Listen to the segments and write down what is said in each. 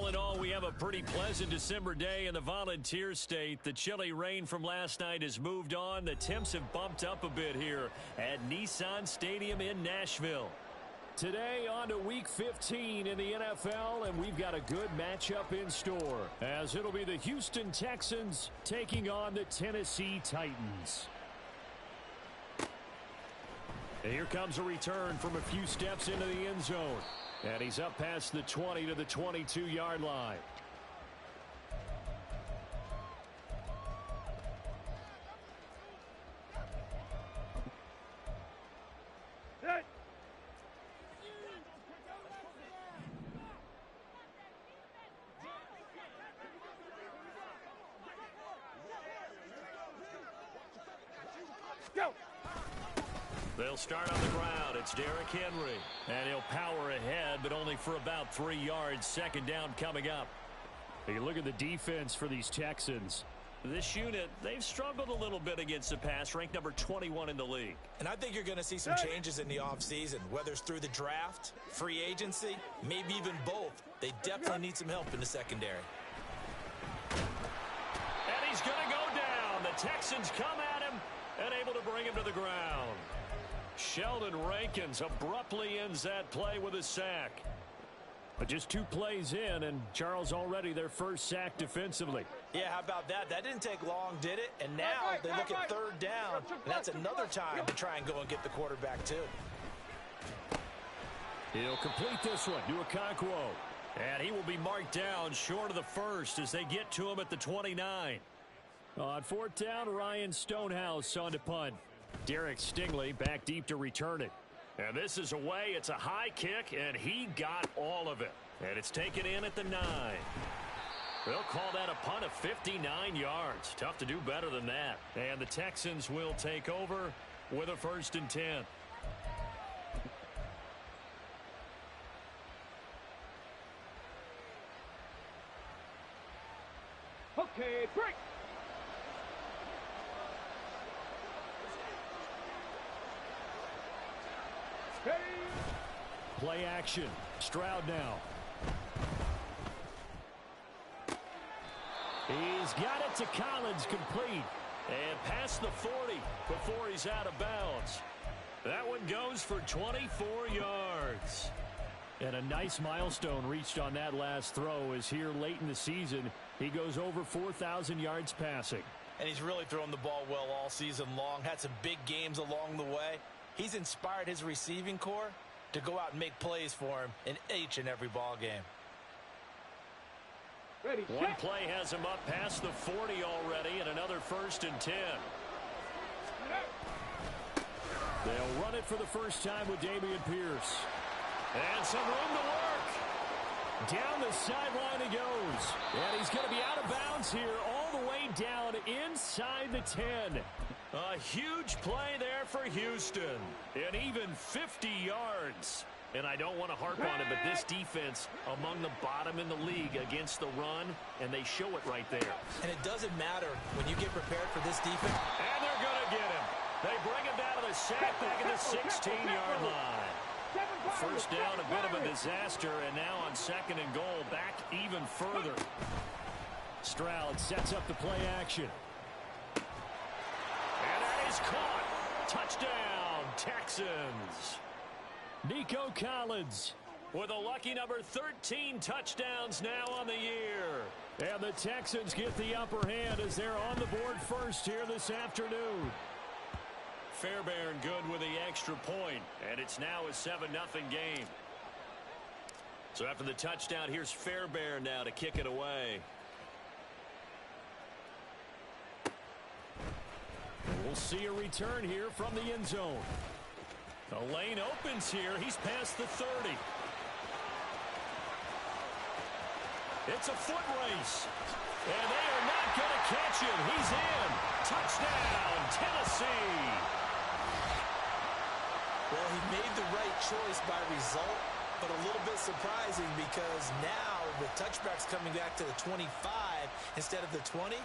All in all, we have a pretty pleasant December day in the Volunteer State. The chilly rain from last night has moved on. The temps have bumped up a bit here at Nissan Stadium in Nashville. Today on to Week 15 in the NFL, and we've got a good matchup in store, as it'll be the Houston Texans taking on the Tennessee Titans. And here comes a return from a few steps into the end zone. And he's up past the 20 to the 22-yard line. Go! They'll start on the ground. It's Derrick Henry. And he'll power ahead, but only for about 3 yards. Second down coming up. You look at the defense for these Texans. This unit, they've struggled a little bit against the pass, ranked number 21 in the league. And I think you're going to see some changes in the offseason, whether it's through the draft, free agency, maybe even both. They definitely need some help in the secondary. And he's going to go down. The Texans come at him and able to bring him to the ground. Sheldon Rankins abruptly ends that play with a sack. But just 2 plays in, and Charles already their first sack defensively. Yeah, how about that? That didn't take long, did it? And now they look at third down, and that's another time to try and go and get the quarterback too. He'll complete this one to Okonkwo. And he will be marked down short of the first as they get to him at the 29. On 4th down, Ryan Stonehouse on to punt. Derek Stingley back deep to return it. And this is away. It's a high kick, and he got all of it. And it's taken in at the 9. They'll call that a punt of 59 yards. Tough to do better than that. And the Texans will take over with a 1st and 10. Okay, break! Play action. Stroud now. He's got it to Collins, complete. And past the 40 before he's out of bounds. That one goes for 24 yards. And a nice milestone reached on that last throw as here late in the season, he goes over 4,000 yards passing. And he's really thrown the ball well all season long. Had some big games along the way. He's inspired his receiving corps to go out and make plays for him in each and every ball game. Ready, one play has him up past the 40 already, and another 1st and 10. They'll run it for the first time with Dameon Pierce. And some room to work. Down the sideline he goes. And he's going to be out of bounds here all the way down inside the 10. A huge play there for Houston. And even 50 yards. And I don't want to harp on it, but this defense among the bottom in the league against the run, and they show it right there. And it doesn't matter when you get prepared for this defense. And they're going to get him. They bring him down to the sack back at the 16-yard line. 1st down, a bit of a disaster, and now on 2nd and goal, back even further. Stroud sets up the play action. And that is caught. Touchdown, Texans. Nico Collins with a lucky number 13 touchdowns now on the year. And the Texans get the upper hand as they're on the board first here this afternoon. Fairbairn good with the extra point, and it's now a 7-0 game. So after the touchdown, here's Fairbairn now to kick it away. We'll see a return here from the end zone. The lane opens here. He's past the 30. It's a foot race. And they are not going to catch him. He's in. Touchdown, Tennessee. Well, he made the right choice by result, but a little bit surprising because now with touchbacks coming back to the 25 instead of the 20,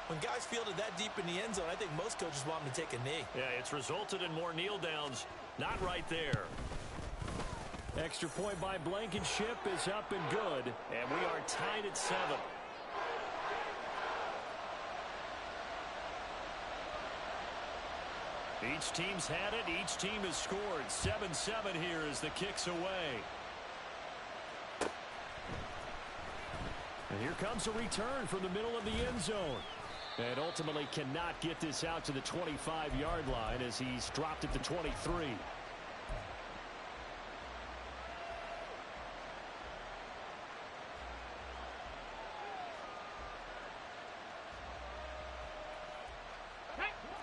when guys fielded that deep in the end zone, I think most coaches want them to take a knee. Yeah, it's resulted in more kneel downs. Not right there. Extra point by Blankenship is up and good, and we are tied at 7. Each team's had it. Each team has scored. 7-7 here as the kick's away. And here comes a return from the middle of the end zone. And ultimately cannot get this out to the 25-yard line as he's dropped at the 23.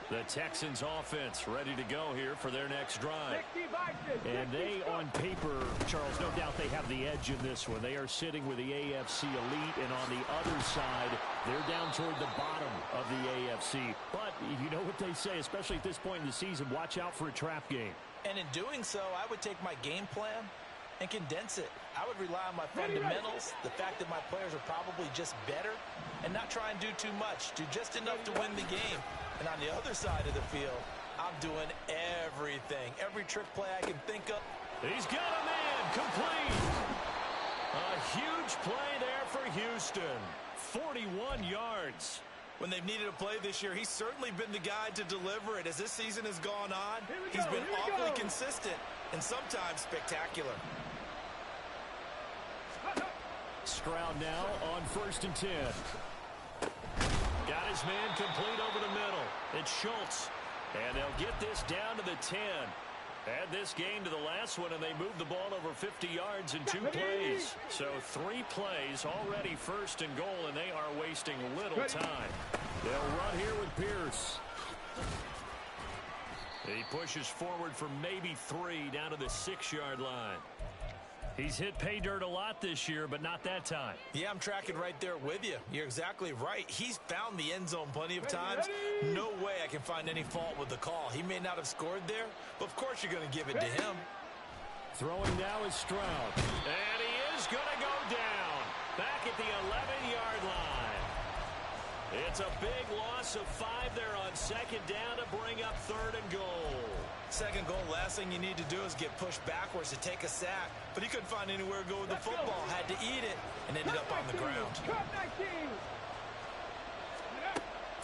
The Texans offense ready to go here for their next drive. And they, on paper, Charles, no doubt they have the edge in this one. They are sitting with the AFC elite, and on the other side, they're down toward the bottom of the AFC. But you know what they say, especially at this point in the season, watch out for a trap game. And in doing so, I would take my game plan and condense it. I would rely on my fundamentals, the fact that my players are probably just better, and not try and do too much. Do just enough to win the game. And on the other side of the field, I'm doing everything. Every trick play I can think of. He's got a man complete. A huge play there for Houston. 41 yards. When they've needed a play this year, he's certainly been the guy to deliver it. As this season has gone on, he's been awfully consistent and sometimes spectacular. Stroud now on 1st and 10. Got his man complete over the middle. It's Schultz. And they'll get this down to the 10. Add this game to the last one, and they moved the ball over 50 yards in 2 plays. So 3 plays, already 1st and goal, and they are wasting little time. They'll run here with Pierce. He pushes forward for maybe 3 down to the 6-yard line. He's hit pay dirt a lot this year, but not that time. Yeah, I'm tracking right there with you. You're exactly right. He's found the end zone plenty of times. No way I can find any fault with the call. He may not have scored there, but of course you're going to give it to him. Throwing now is Stroud. And he is going to go down. Back at the 11-yard line. It's a big loss of 5 there on 2nd down to bring up 3rd and goal. 2nd goal, last thing you need to do is get pushed backwards to take a sack. But he couldn't find anywhere to go with the football. Had to eat it and ended up on the ground.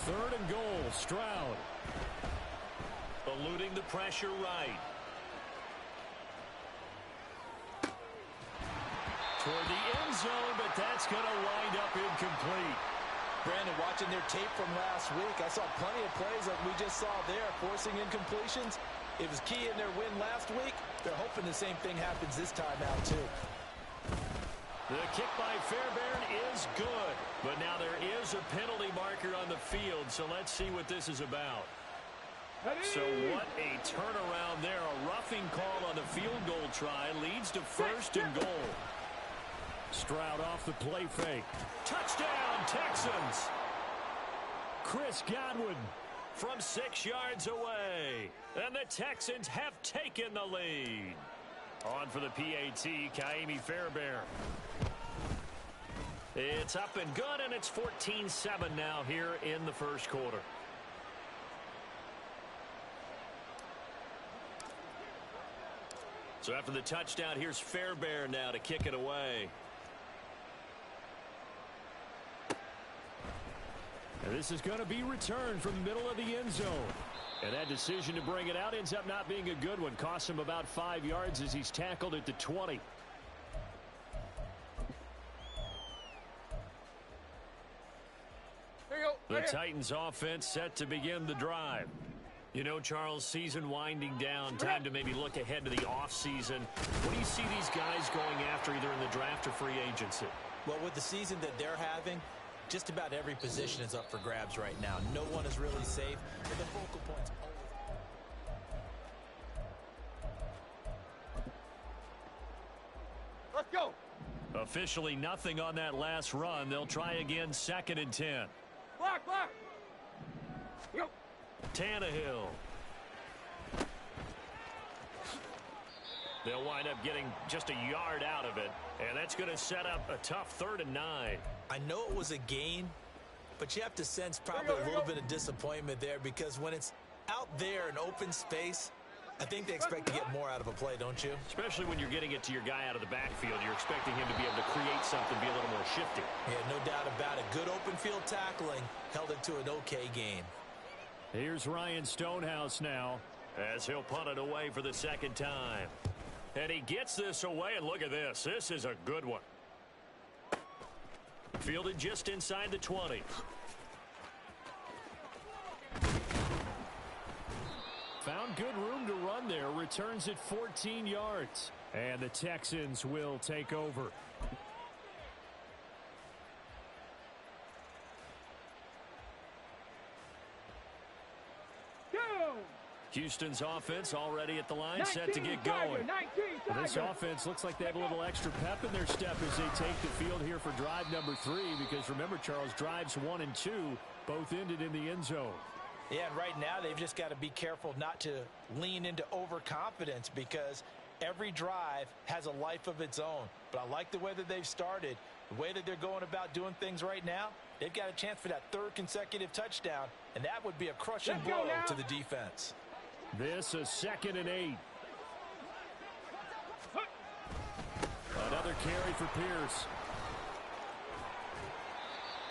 3rd and goal, Stroud. Eluding the pressure right. Toward the end zone, but that's going to wind up incomplete. Brandon, watching their tape from last week, I saw plenty of plays like we just saw there, forcing incompletions. It was key in their win last week. They're hoping the same thing happens this time out, too. The kick by Fairbairn is good, but now there is a penalty marker on the field, so let's see what this is about. So what a turnaround there. A roughing call on the field goal try leads to 1st and goal. Stroud off the play fake. Touchdown, Texans. Chris Godwin from 6 yards away. And the Texans have taken the lead. On for the PAT, Ka'imi Fairbairn. It's up and good, and it's 14-7 now here in the 1st quarter. So after the touchdown, here's Fairbairn now to kick it away. And this is going to be returned from the middle of the end zone. And that decision to bring it out ends up not being a good one. Costs him about 5 yards as he's tackled at the 20. The Titans offense set to begin the drive. You know, Charles, season winding down, time to maybe look ahead to the offseason. What do you see these guys going after either in the draft or free agency? Well, with the season that they're having, just about every position is up for grabs right now. No one is really safe, but the focal point's always... Let's go. Officially nothing on that last run. They'll try again 2nd and 10. Block, block. Yo. Tannehill. They'll wind up getting just a yard out of it, and that's going to set up a tough 3rd and 9. I know it was a gain, but you have to sense probably a little bit of disappointment there because when it's out there in open space, I think they expect to get more out of a play, don't you? Especially when you're getting it to your guy out of the backfield. You're expecting him to be able to create something, be a little more shifty. Yeah, no doubt about it. Good open field tackling held it to an okay game. Here's Ryan Stonehouse now as he'll punt it away for the second time. And he gets this away, and look at this. This is a good one. Fielded just inside the 20. Found good room to run there. Returns it 14 yards. And the Texans will take over. Houston's offense already at the line, set to get going. This offense looks like they have a little extra pep in their step as they take the field here for drive number 3. Because remember, Charles, drives 1 and 2 both ended in the end zone. Yeah, and right now they've just got to be careful not to lean into overconfidence because every drive has a life of its own. But I like the way that they've started, the way that they're going about doing things right now. They've got a chance for that 3rd consecutive touchdown, and that would be a crushing blow to the defense. This is 2nd and 8. Another carry for Pierce.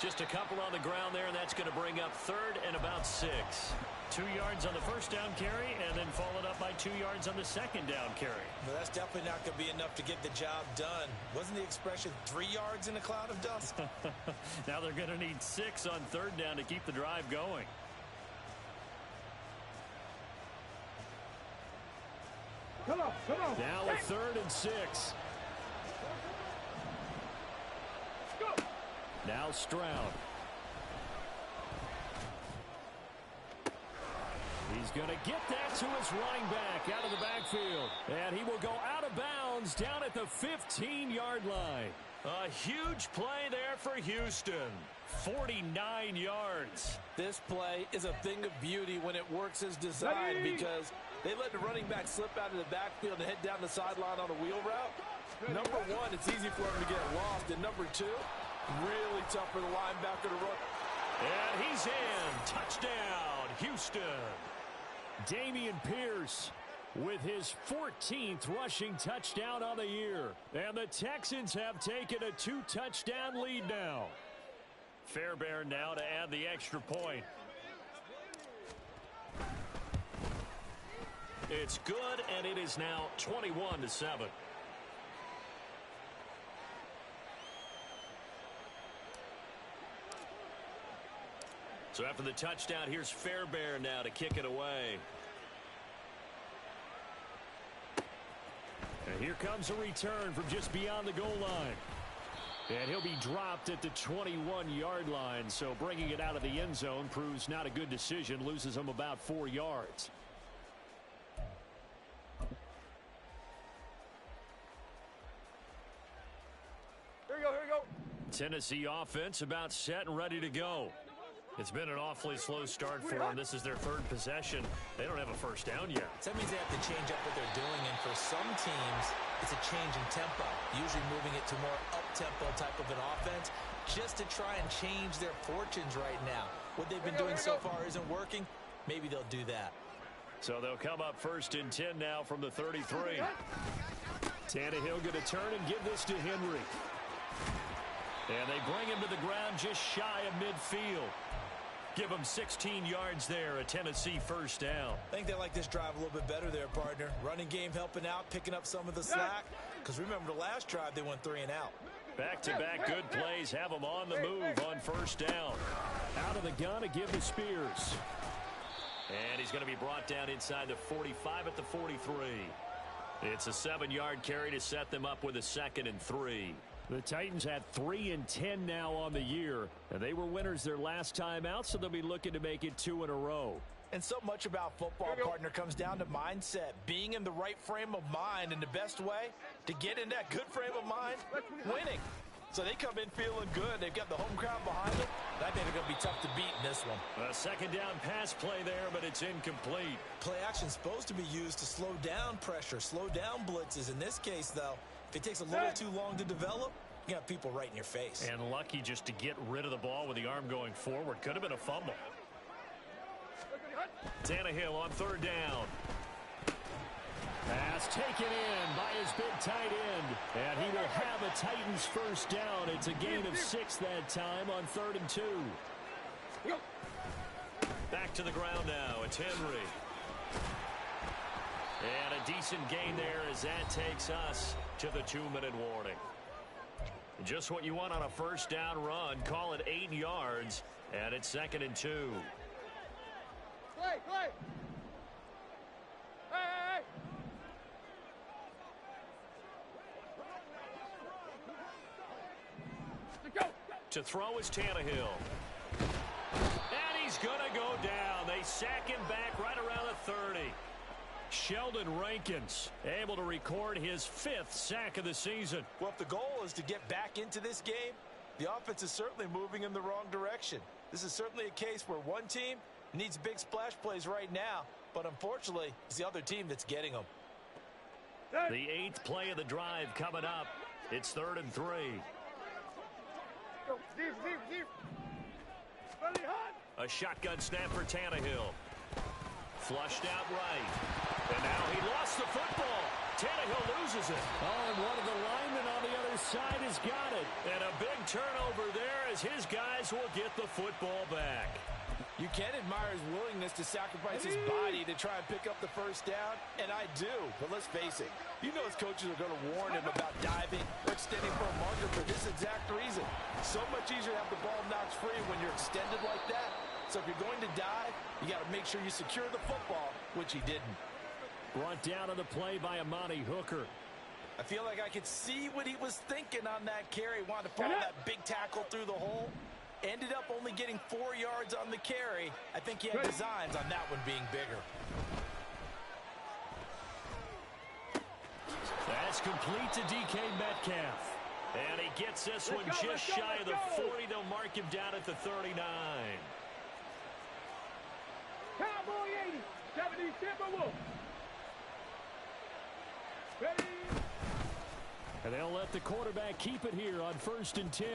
Just a couple on the ground there, and that's going to bring up 3rd and about 6. 2 yards on the first down carry, and then followed up by 2 yards on the second down carry. Well, that's definitely not going to be enough to get the job done. Wasn't the expression 3 yards in a cloud of dust? Now they're going to need 6 on 3rd down to keep the drive going. Come on. Now a 3rd and 6. Go. Now Stroud. He's going to get that to his running back out of the backfield. And he will go out of bounds down at the 15-yard line. A huge play there for Houston. 49 yards. This play is a thing of beauty when it works as designed because they let the running back slip out of the backfield and head down the sideline on a wheel route. Number 1, it's easy for him to get lost. And number 2, really tough for the linebacker to run. And he's in. Touchdown, Houston. Dameon Pierce with his 14th rushing touchdown on the year. And the Texans have taken a 2-touchdown lead now. Fairbairn now to add the extra point. It's good, and it is now 21-7. So after the touchdown, here's Fairbairn now to kick it away. And here comes a return from just beyond the goal line. And he'll be dropped at the 21-yard line, so bringing it out of the end zone proves not a good decision, loses him about 4 yards. Here we go. Tennessee offense about set and ready to go. It's been an awfully slow start for them. This is their 3rd possession. They don't have a first down yet. So that means they have to change up what they're doing, and for some teams, it's a change in tempo, usually moving it to more up-tempo type of an offense, just to try and change their fortunes right now. What they've been doing so far isn't working. Maybe they'll do that. So they'll come up 1st and 10 now from the 33. Tannehill going to turn and give this to Henry. And they bring him to the ground just shy of midfield. Give him 16 yards there, a Tennessee first down. I think they like this drive a little bit better there, partner. Running game helping out, picking up some of the slack. Because remember, the last drive, they went 3 and out. Back-to-back good plays have them on the move on first down. Out of the gun to give to Spears. And he's going to be brought down inside the 45 at the 43. It's a 7-yard carry to set them up with a 2nd and 3. The Titans had 3 and 10 now on the year, and they were winners their last time out, so they'll be looking to make it 2 in a row. And so much about football, partner, comes down to mindset, being in the right frame of mind, and the best way to get in that good frame of mind, winning. So they come in feeling good. They've got the home crowd behind them. I think they're going to be tough to beat in this one. A 2nd down pass play there, but it's incomplete. Play action's supposed to be used to slow down pressure, slow down blitzes. In this case, though, if it takes a little too long to develop, you got people right in your face. And lucky just to get rid of the ball with the arm going forward. Could have been a fumble. Tannehill on 3rd down. pass taken in by his big tight end. And he will have a Titans first down. It's a gain of 6 that time on 3rd and 2. Back to the ground now. It's Henry. And a decent gain there as that takes us to the 2-minute warning. Just what you want on a first down run. Call it 8 yards. And it's 2nd and 2. Play. Hey. Go. To throw is Tannehill. And he's going to go down. They sack him back right around the 30. Sheldon Rankins able to record his 5th sack of the season. Well, if the goal is to get back into this game, the offense is certainly moving in the wrong direction. This is certainly a case where one team needs big splash plays right now, but unfortunately, it's the other team that's getting them. The 8th play of the drive coming up. It's 3rd and 3. Go. Deep. Really hot. A shotgun snap for Tannehill. Flushed out right. And now he lost the football. Tannehill loses it. Oh, and one of the linemen on the other side has got it. And a big turnover there as his guys will get the football back. You can admire his willingness to sacrifice his body to try and pick up the first down, and I do. But let's face it, you know his coaches are going to warn him about diving or extending for a marker for this exact reason. So much easier to have the ball knocked free when you're extended like that. So if you're going to dive, you got to make sure you secure the football, which he didn't. Brought down on the play by Amani Hooker. I feel like I could see what he was thinking on that carry. Wanted to follow that big tackle through the hole. Ended up only getting 4 yards on the carry. I think he had designs on that one being bigger. That's complete to DK Metcalf. And he gets this one just shy of the 40. They'll mark him down at the 39. Cowboy 80. 70 Timberwolves. Ready. And they'll let the quarterback keep it here on 1st and 10.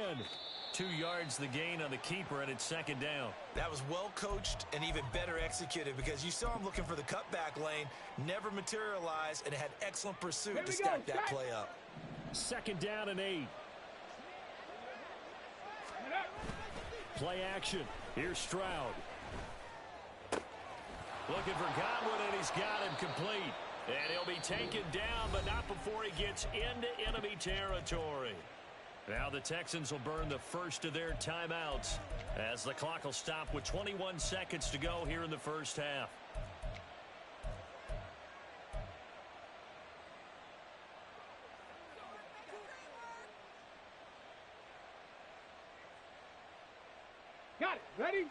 2 yards the gain on the keeper, and it's 2nd down. That was well coached and even better executed because you saw him looking for the cutback lane, never materialized, and had excellent pursuit to stack that play up. 2nd down and 8. Play action. Here's Stroud. Looking for Godwin, and he's got him complete. And he'll be taken down, but not before he gets into enemy territory. Now the Texans will burn the first of their timeouts as the clock will stop with 21 seconds to go here in the first half. Got it. Ready?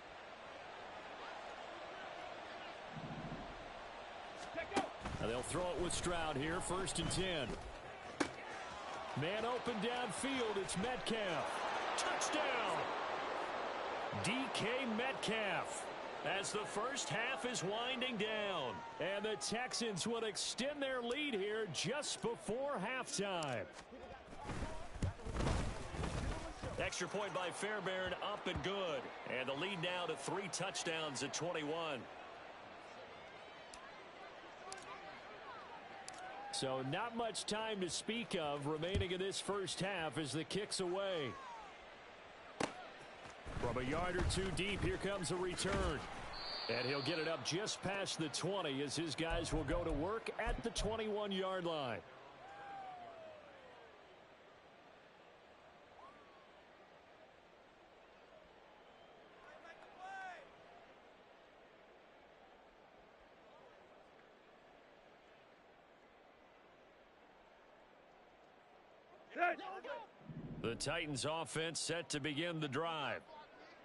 Check go. Now they'll throw it with Stroud here, 1st and 10. Man open downfield, it's Metcalf. Touchdown! DK Metcalf as the first half is winding down. And the Texans will extend their lead here just before halftime. Extra point by Fairbairn, up and good. And the lead now to 3 touchdowns at 21. So not much time to speak of remaining in this first half as the kick's away. From a yard or 2 deep, here comes a return. And he'll get it up just past the 20 as his guys will go to work at the 21-yard line. The Titans offense set to begin the drive.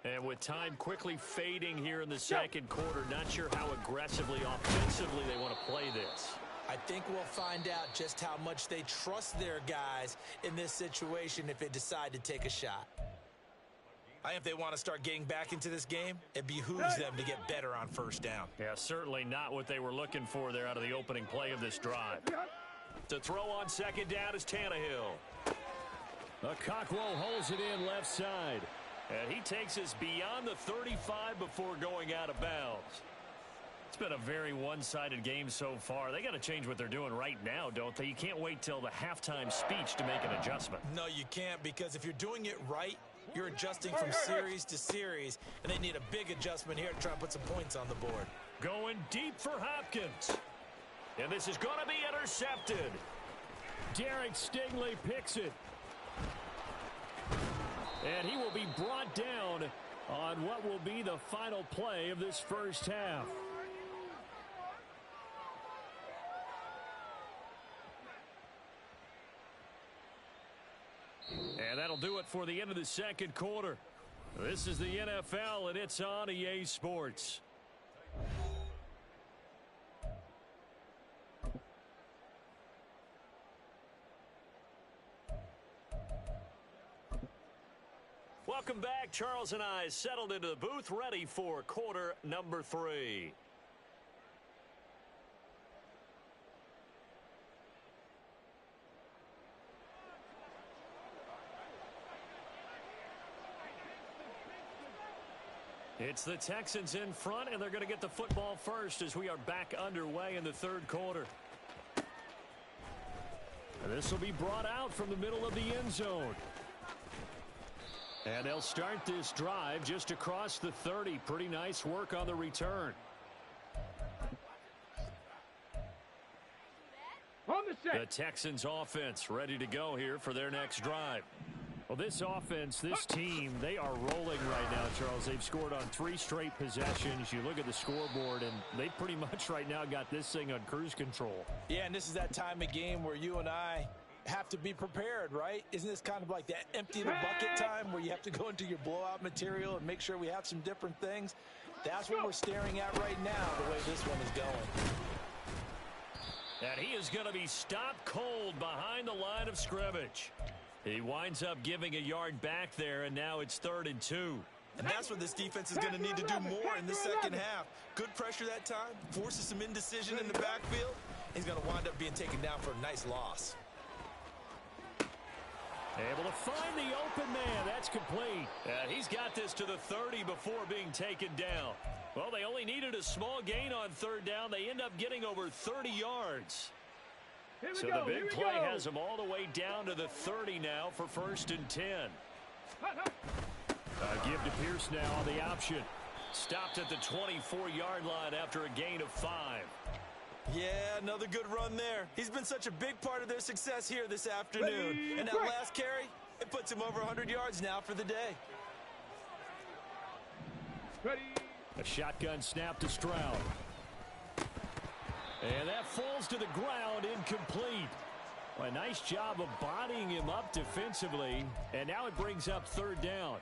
And with time quickly fading here in the second quarter, not sure how aggressively, offensively they want to play this. I think we'll find out just how much they trust their guys in this situation if they decide to take a shot. I think if they want to start getting back into this game, it behooves them to get better on first down. Yeah, certainly not what they were looking for there out of the opening play of this drive. To throw on second down is Tannehill. Cockrell holds it in left side. And he takes us beyond the 35 before going out of bounds. It's been a very one-sided game so far. They got to change what they're doing right now, don't they? You can't wait till the halftime speech to make an adjustment. No, you can't, because if you're doing it right, you're adjusting from series to series, and they need a big adjustment here to try and put some points on the board. Going deep for Hopkins. And this is going to be intercepted. Derek Stingley picks it. And he will be brought down on what will be the final play of this first half. And that'll do it for the end of the second quarter. This is the NFL, and it's on EA Sports. Welcome back. Charles and I settled into the booth, ready for quarter number 3. It's the Texans in front, and they're going to get the football first as we are back underway in the third quarter. And this will be brought out from the middle of the end zone. And they'll start this drive just across the 30. Pretty nice work on the return. On the set. The Texans offense ready to go here for their next drive. Well, this offense, this team, they are rolling right now, Charles. They've scored on 3 straight possessions. You look at the scoreboard, and they pretty much right now got this thing on cruise control. Yeah, and this is that time of game where you and I have to be prepared, right? Isn't this kind of like that empty the bucket time where you have to go into your blowout material and make sure we have some different things? That's what we're staring at right now, the way this one is going. And he is going to be stopped cold behind the line of scrimmage. He winds up giving a yard back there, and now it's 3rd and 2. And that's what this defense is going to need to do more in the second half. Good pressure that time, forces some indecision in the backfield. He's going to wind up being taken down for a nice loss. Able to find the open man. That's complete. And he's got this to the 30 before being taken down. Well, they only needed a small gain on 3rd down. They end up getting over 30 yards. So the big play has them all the way down to the 30 now for 1st and 10. Give to Pierce now on the option. Stopped at the 24-yard line after a gain of 5. Yeah, another good run there. He's been such a big part of their success here this afternoon. And that last carry, it puts him over 100 yards now for the day. Ready. A shotgun snap to Stroud. And that falls to the ground, incomplete. Well, a nice job of bodying him up defensively. And now it brings up 3rd down.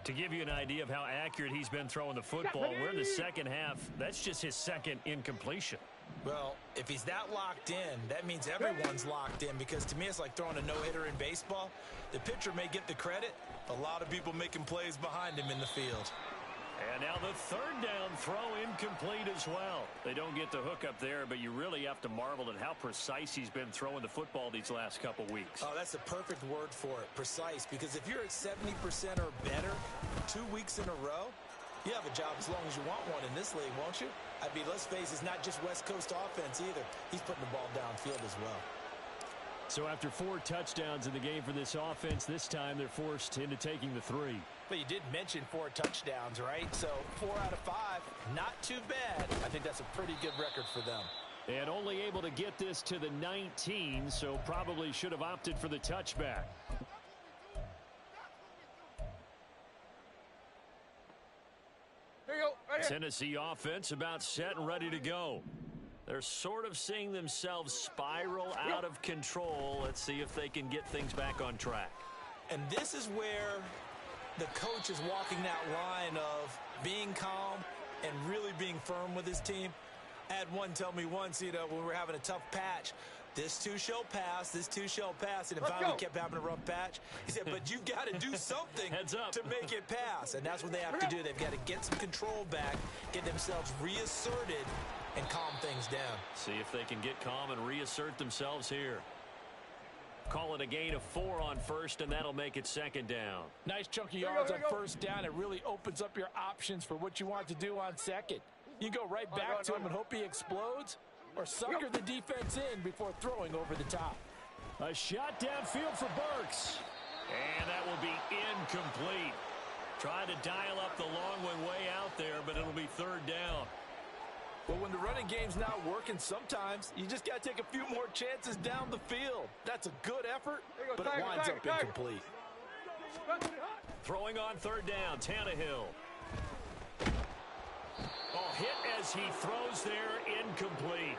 To give you an idea of how accurate he's been throwing the football, we're in the second half. That's just his 2nd incompletion. Well, if he's that locked in, that means everyone's locked in, because to me it's like throwing a no-hitter in baseball. The pitcher may get the credit, a lot of people making plays behind him in the field. And now the 3rd down throw incomplete as well. They don't get the hook up there, but you really have to marvel at how precise he's been throwing the football these last couple weeks. Oh, that's the perfect word for it, precise, because if you're at 70% or better 2 weeks in a row, you have a job as long as you want one in this league, won't you? I mean, let's face it, it's not just West Coast offense either. He's putting the ball downfield as well. So after 4 touchdowns in the game for this offense, this time they're forced into taking the 3. But you did mention 4 touchdowns, right? So 4 out of 5, not too bad. I think that's a pretty good record for them. And only able to get this to the 19, so probably should have opted for the touchback. There you go. Right here. Tennessee offense about set and ready to go. They're sort of seeing themselves spiral out of control. Let's see if they can get things back on track. And this is where the coach is walking that line of being calm and really being firm with his team. I had one tell me once, when we were having a tough patch, this too shall pass, this too shall pass. And finally we kept having a rough patch. He said, but you've got to do something to make it pass. And that's what they have to do. They've got to get some control back, get themselves reasserted, and calm things down. See if they can get calm and reassert themselves here. Call it a gain of 4 on 1st, and that'll make it 2nd down. Nice chunky yards on 1st down. It really opens up your options for what you want to do on 2nd. You go right back to him and hope he explodes, or sucker the defense in before throwing over the top. A shot downfield for Burks. And that will be incomplete. Trying to dial up the long one way out there, but it'll be third down. But when the running game's not working, sometimes you just got to take a few more chances down the field. That's a good effort, but it winds up incomplete. Throwing on third down, Tannehill. Oh, hit as he throws there, incomplete.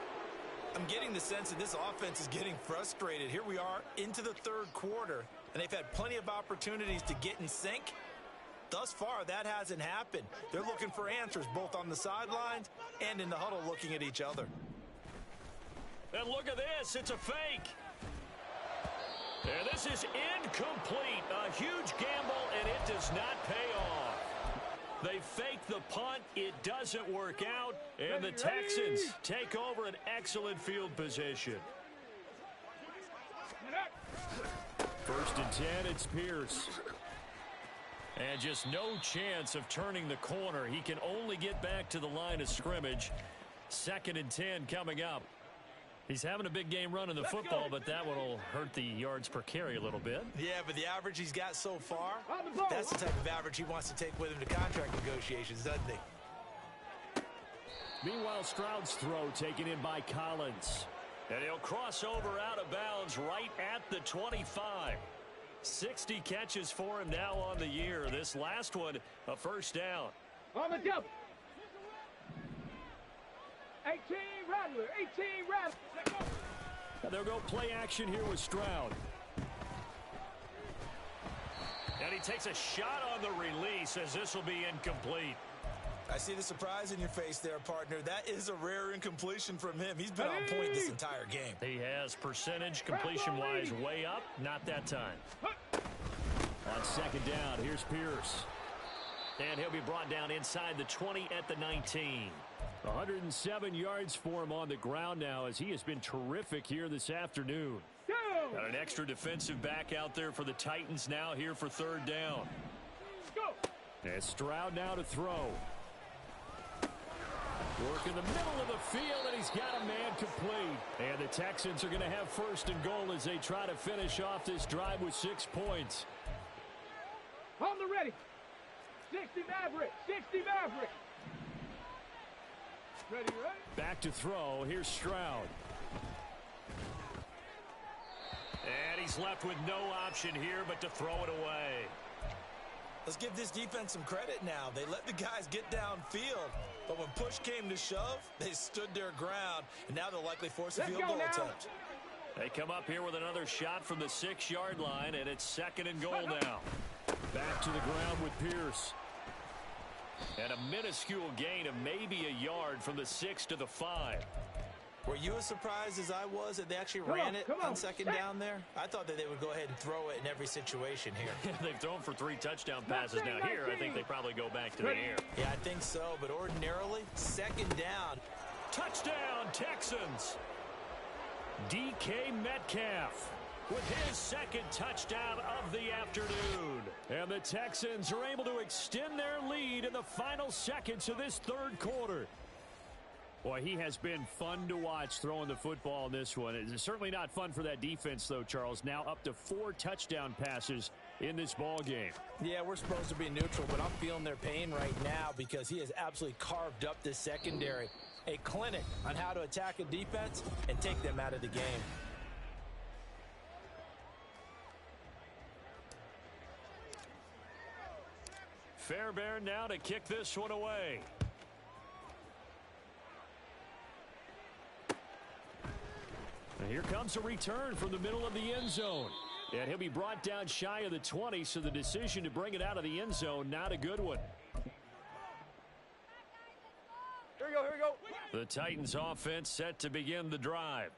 I'm getting the sense that this offense is getting frustrated. Here we are into the third quarter, and they've had plenty of opportunities to get in sync. Thus far, that hasn't happened. They're looking for answers both on the sidelines and in the huddle looking at each other. And look at this. It's a fake. And this is incomplete. A huge gamble, and it does not pay off. They fake the punt. It doesn't work out. And the Texans take over an excellent field position. First and 10, it's Pierce. And just no chance of turning the corner. He can only get back to the line of scrimmage. Second and 10 coming up. He's having a big game running the football, but that one will hurt the yards per carry a little bit. Yeah, but the average he's got so far, that's the type of average he wants to take with him to contract negotiations, doesn't he? Meanwhile, Stroud's throw taken in by Collins. And he'll cross over out of bounds right at the 25. 60 catches for him now on the year. This last one, a first down. On the double. 18 Rattler, 18 Rattler. They'll go play action here with Stroud. And he takes a shot on the release as this will be incomplete. I see the surprise in your face there, partner. That is a rare incompletion from him. He's been on point this entire game. He has percentage completion-wise way up. Not that time. On second down, here's Pierce. And he'll be brought down inside the 20 at the 19. 107 yards for him on the ground now as he has been terrific here this afternoon. Got an extra defensive back out there for the Titans now here for third down. And Stroud now to throw. Work in the middle of the field, and he's got a man complete. And the Texans are going to have first and goal as they try to finish off this drive with 6 points. On the ready. 60 Maverick, 60 Maverick. Ready, right? Back to throw. Here's Stroud. And he's left with no option here but to throw it away. Let's give this defense some credit now. They let the guys get downfield, but when push came to shove, they stood their ground, and now they'll likely force a field goal attempt. They come up here with another shot from the 6-yard line, and it's second and goal now. Back to the ground with Pierce. And a minuscule gain of maybe a yard from the 6 to the 5. Were you as surprised as I was that they actually ran it on second down there? I thought that they would go ahead and throw it in every situation here. They've thrown for 3 touchdown passes now. Here, I think they probably go back to the air. Yeah, I think so, but ordinarily, second down. Touchdown, Texans! DK Metcalf with his second touchdown of the afternoon. And the Texans are able to extend their lead in the final seconds of this third quarter. Boy, he has been fun to watch throwing the football in this one. It's certainly not fun for that defense, though, Charles. Now up to 4 touchdown passes in this ball game. Yeah, we're supposed to be neutral, but I'm feeling their pain right now because he has absolutely carved up this secondary. A clinic on how to attack a defense and take them out of the game. Fairbairn now to kick this one away. And here comes a return from the middle of the end zone. And he'll be brought down shy of the 20, so the decision to bring it out of the end zone, not a good one. Here we go, here we go. The Titans offense set to begin the drive.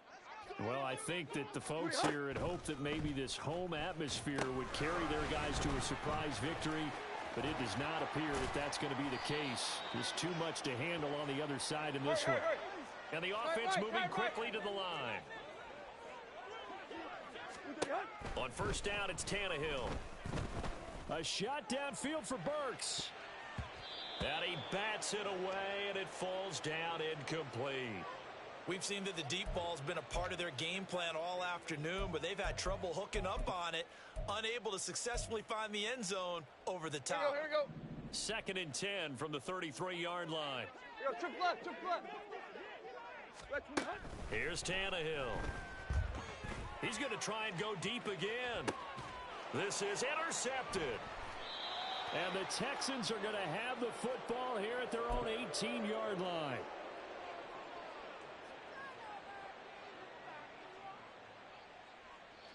Well, I think that the folks here had hoped that maybe this home atmosphere would carry their guys to a surprise victory, but it does not appear that that's going to be the case. There's too much to handle on the other side in this one. And the offense moving quickly to the line. On first down, it's Tannehill. A shot downfield for Burks. And he bats it away, and it falls down incomplete. We've seen that the deep ball's been a part of their game plan all afternoon, but they've had trouble hooking up on it, unable to successfully find the end zone over the top. Here we go. 2nd and 10 from the 33-yard line. Here we go. Triple left, triple left. Here's Tannehill. He's going to try and go deep again. This is intercepted. And the Texans are going to have the football here at their own 18-yard line.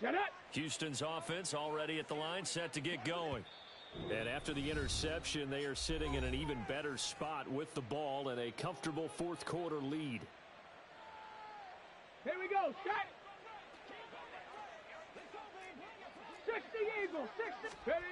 Get it. Houston's offense already at the line, set to get going. And after the interception, they are sitting in an even better spot with the ball and a comfortable fourth-quarter lead. Here we go. Set. 60 Eagles. 60. Ready.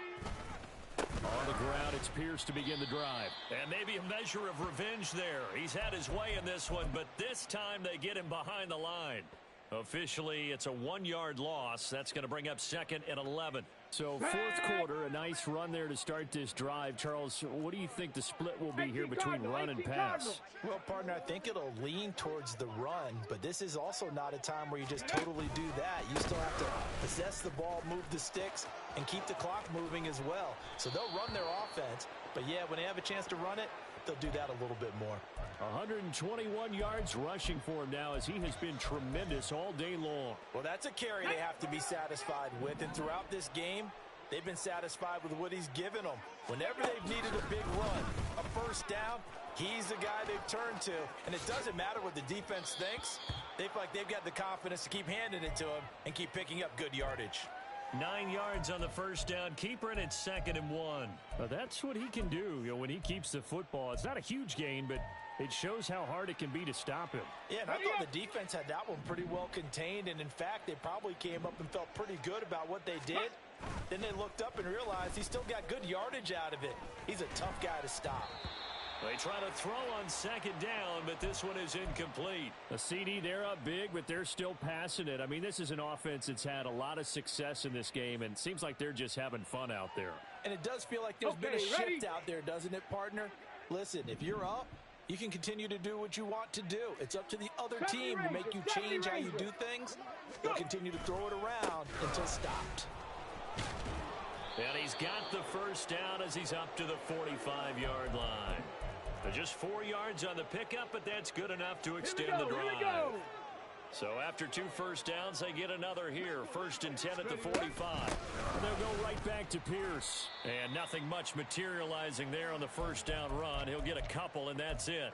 On the ground, it's Pierce to begin the drive. And maybe a measure of revenge there. He's had his way in this one, but this time they get him behind the line. Officially, it's a 1-yard loss. That's going to bring up 2nd and 11. So, fourth quarter, a nice run there to start this drive. Charles, what do you think the split will be here between run and pass? Well, partner, I think it'll lean towards the run, but this is also not a time where you just totally do that. You still have to possess the ball, move the sticks, and keep the clock moving as well. So they'll run their offense, but yeah, when they have a chance to run it, they'll do that a little bit more. 121 yards rushing for him now as he has been tremendous all day long. Well, that's a carry they have to be satisfied with, and throughout this game, they've been satisfied with what he's given them. Whenever they've needed a big run, a first down, he's the guy they've turned to. And it doesn't matter what the defense thinks. They feel like they've got the confidence to keep handing it to him and keep picking up good yardage. 9 yards on the first down. Keeper, and it's 2nd and 1. Well, that's what he can do, when he keeps the football. It's not a huge gain, but it shows how hard it can be to stop him. Yeah, and I thought the defense had that one pretty well contained, and in fact, they probably came up and felt pretty good about what they did. Then they looked up and realized he still got good yardage out of it. He's a tough guy to stop. They try to throw on 2nd down, but this one is incomplete. A CD, they're up big, but they're still passing it. I mean, this is an offense that's had a lot of success in this game, and it seems like they're just having fun out there. And it does feel like there's been a shift out there, doesn't it, partner? Listen, if you're up, you can continue to do what you want to do. It's up to the other team to make you change how you do things. They'll continue to throw it around until stopped. And he's got the first down as he's up to the 45-yard line. Just 4 yards on the pickup, but that's good enough to extend the drive. So after 2 first downs, they get another here. 1st and 10 at the 45. And they'll go right back to Pierce. And nothing much materializing there on the first down run. He'll get a couple, and that's it.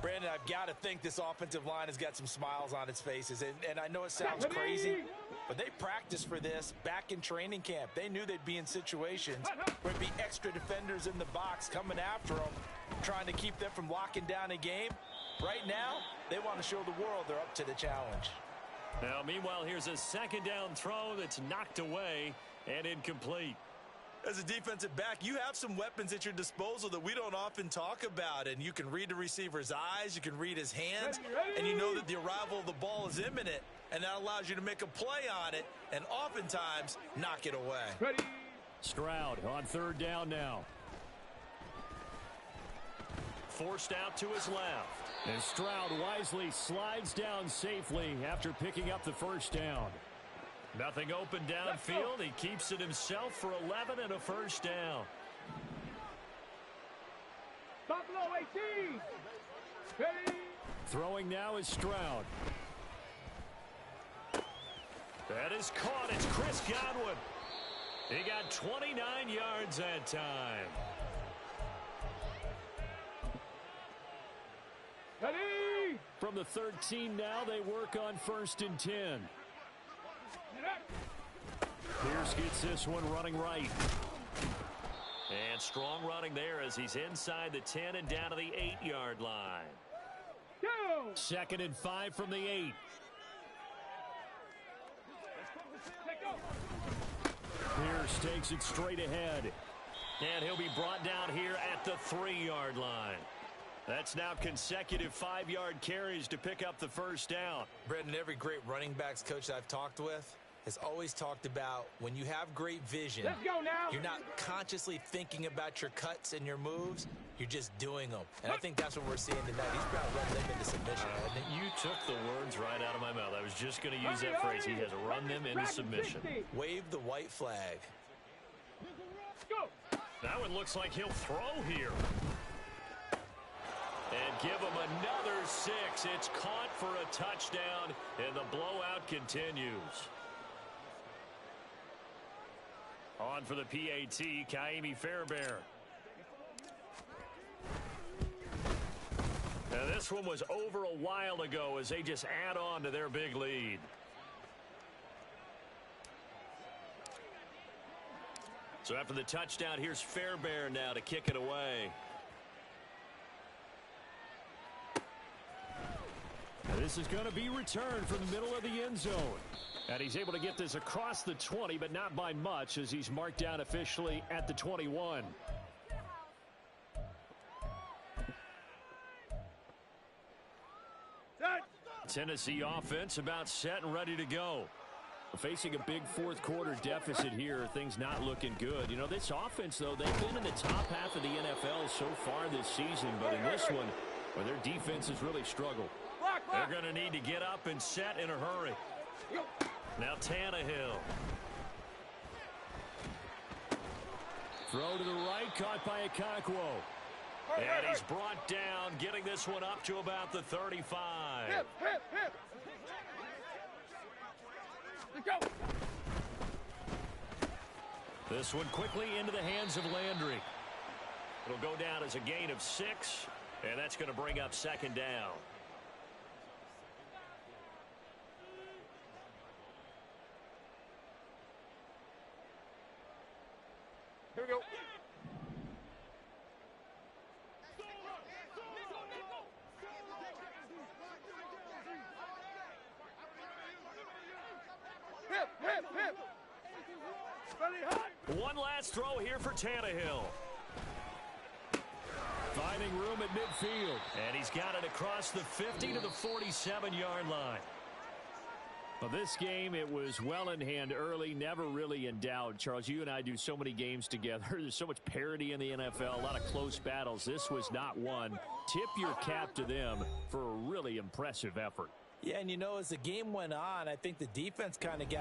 Brandon, I've got to think this offensive line has got some smiles on its faces. And I know it sounds crazy, but they practiced for this back in training camp. They knew they'd be in situations where there'd be extra defenders in the box coming after them, trying to keep them from locking down a game. Right now, they want to show the world they're up to the challenge. Now, meanwhile, here's a 2nd down throw that's knocked away and incomplete. As a defensive back, you have some weapons at your disposal that we don't often talk about, and you can read the receiver's eyes, you can read his hands, and you know that the arrival of the ball is imminent, and that allows you to make a play on it and oftentimes knock it away. Ready. Stroud on 3rd down now. Forced out to his left. And Stroud wisely slides down safely after picking up the first down. Nothing open downfield. He keeps it himself for 11 and a first down. Buffalo 18. Ready. Throwing now is Stroud. That is caught. It's Chris Godwin. He got 29 yards that time. Ready. From the 13 now, they work on 1st and 10. Pierce gets this one running right. And strong running there as he's inside the 10 and down to the 8-yard line. Go. 2nd and 5 from the 8. Pierce takes it straight ahead. And he'll be brought down here at the 3-yard line. That's now consecutive 5-yard carries to pick up the first down. Brendan, every great running backs coach I've talked with, has always talked about when you have great vision, Let's go now. you're not consciously thinking about your cuts and your moves. You're just doing them. And I think that's what we're seeing tonight. He's about to run them into submission, hasn't he? You took the words right out of my mouth. I was just going to use that phrase. He has run them into submission. Wave the white flag. Go. That one looks like he'll throw here. And give him another 6. It's caught for a touchdown, and the blowout continues. On for the PAT, Ka'imi Fairbairn. Now this one was over a while ago as they just add on to their big lead. So after the touchdown, here's Fairbairn now to kick it away. Now this is going to be returned from the middle of the end zone. And he's able to get this across the 20, but not by much as he's marked down officially at the 21. Tennessee offense about set and ready to go. Facing a big fourth quarter deficit here, things not looking good. You know, this offense, though, they've been in the top half of the NFL so far this season, but in this one, well, their defense has really struggled. They're going to need to get up and set in a hurry. Now Tannehill. Throw to the right, caught by Okonkwo. And he's brought down, getting this one up to about the 35. Hip. Let's go. This one quickly into the hands of Landry. It'll go down as a gain of 6, and that's going to bring up second down. Here we go. Hip. Ready, hot. One last throw here for Tannehill. Finding room at midfield. And he's got it across the 50 to the 47-yard line. Well, this game, it was well in hand early, never really in doubt. Charles, you and I do so many games together. There's so much parity in the NFL, a lot of close battles. This was not one. Tip your cap to them for a really impressive effort. Yeah, and you know, as the game went on, I think the defense kind of got